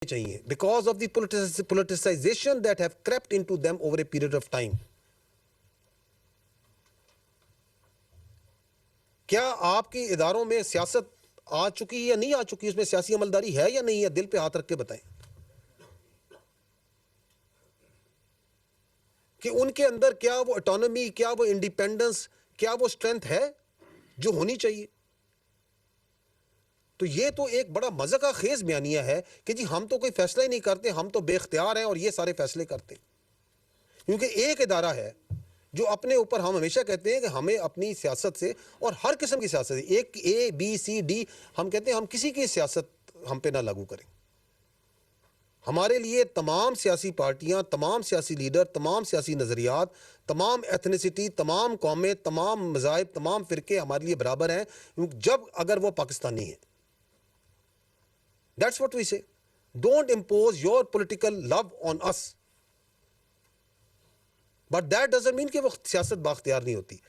चाहिए because of the politicization that have crept into them over a period of time. क्या आपकी इदारों में सियासत आ चुकी है या नहीं आ चुकी, उसमें सियासी अमलदारी है या नहीं है? दिल पे हाथ रख के बताएं कि उनके अंदर क्या वो ऑटोनॉमी, क्या वो इंडिपेंडेंस, क्या वो स्ट्रेंथ है जो होनी चाहिए? तो ये तो एक बड़ा मज़ा का खेज बयानिया है कि जी हम तो कोई फैसला ही नहीं करते, हम तो बेख्तियार हैं और ये सारे फैसले करते हैं। क्योंकि एक इदारा है जो अपने ऊपर, हम हमेशा कहते हैं कि हमें अपनी सियासत से, और हर किस्म की सियासत से, एक ए बी सी डी, हम कहते हैं हम किसी की सियासत हम पे ना लागू करें। हमारे लिए तमाम सियासी पार्टियां, तमाम सियासी लीडर, तमाम सियासी नज़रियात, तमाम एथनिसिटी, तमाम कौमें, तमाम मज़ाहिब, तमाम फ़िरके हमारे लिए बराबर हैं जब अगर वो पाकिस्तानी हैं। That's what we say. Don't impose your political love on us. But that doesn't mean कि वो सियासत बाख्तियार नहीं होती।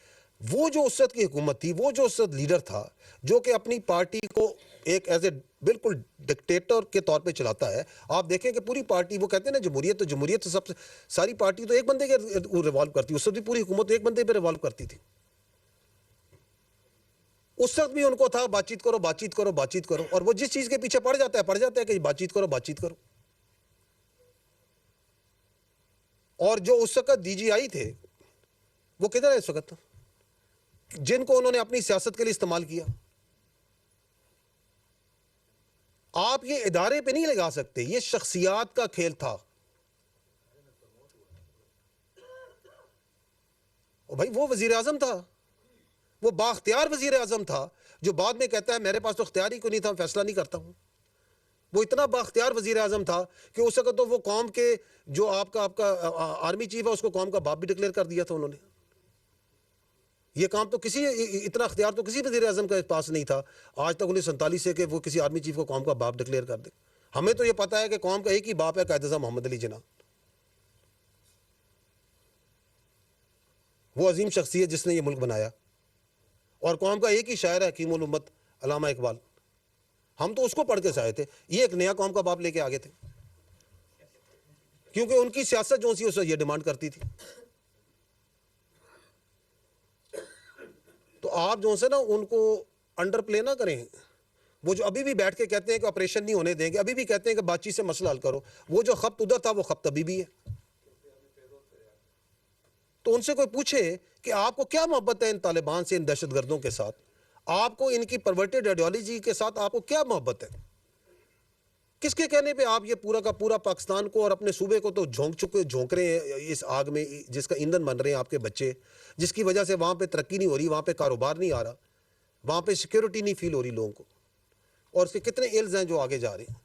वो जो उस वक्त की हुकूमत थी, वो जो उस वक्त लीडर था, जो कि अपनी पार्टी को एक एज ए बिल्कुल डिक्टेटर के तौर पे चलाता है। आप देखें कि पूरी पार्टी, वो कहते हैं ना जमहूरियत तो सबसे, सारी पार्टी तो एक बंदे के रिवॉल्व करती, उस वक्त भी पूरी हुकूमत तो एक बंदे पे रिवॉल्व करती थी। उस वक्त भी उनको था बातचीत करो, बातचीत करो, बातचीत करो, और वो जिस चीज के पीछे पड़ जाता है कि बातचीत करो, बातचीत करो। और जो उस वक्त डीजीआई थे वो किधर है इस वक्त, जिनको उन्होंने अपनी सियासत के लिए इस्तेमाल किया? आप ये इदारे पे नहीं लगा सकते, ये शख्सियात का खेल था। और भाई वो वजीर आजम था, वो बाख्तियार वजीर आजम था, जो बाद में कहता है मेरे पास तो इख्तियार ही कोई नहीं था, फैसला नहीं करता हूं। वो इतना बाख्तियार वजीर आजम था कि उस वक्त तो वो कौम के जो आपका आर्मी चीफ है, उसको कौम का बाप भी डिक्लेयर कर दिया था उन्होंने। ये काम तो किसी, इतना इख्तियार तो किसी वजीर आजम के पास नहीं था आज तक 1947 से कि वो किसी आर्मी चीफ को कौम का बाप डिक्लेयर कर दे। हमें तो ये पता है कि कौम का एक ही बाप है, कायद-ए-आज़म मोहम्मद अली जिन्ना। वो अजीम शख्सियत जिसने ये मुल्क बनाया, और कौम का एक ही शायर है हकीमुल उम्मत अल्लामा इकबाल। हम तो उसको पढ़ के से आए थे, ये एक नया कौम का बाप लेके आगे थे, क्योंकि उनकी सियासत जो सी उसे ये डिमांड करती थी। तो आप जो से ना उनको अंडर प्ले ना करें। वो जो अभी भी बैठ के कहते हैं कि ऑपरेशन नहीं होने देंगे, अभी भी कहते हैं कि बातचीत से मसला हल करो, वो जो खप्त उधर था वो खप्त अभी भी है। तो उनसे कोई पूछे कि आपको क्या मोहब्बत है इन तालिबान से, इन दहशतगर्दों के साथ, आपको इनकी परवर्टेड आइडियोलॉजी के साथ आपको क्या मोहब्बत है? किसके कहने पे आप ये पूरा का पूरा पाकिस्तान को और अपने सूबे को तो झोंक रहे हैं इस आग में, जिसका ईंधन बन रहे हैं आपके बच्चे, जिसकी वजह से वहाँ पे तरक्की नहीं हो रही, वहाँ पे कारोबार नहीं आ रहा, वहाँ पे सिक्योरिटी नहीं फील हो रही लोगों को, और उसके कितने इल्ज़ हैं जो आगे जा रहे हैं।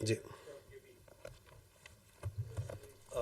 जी।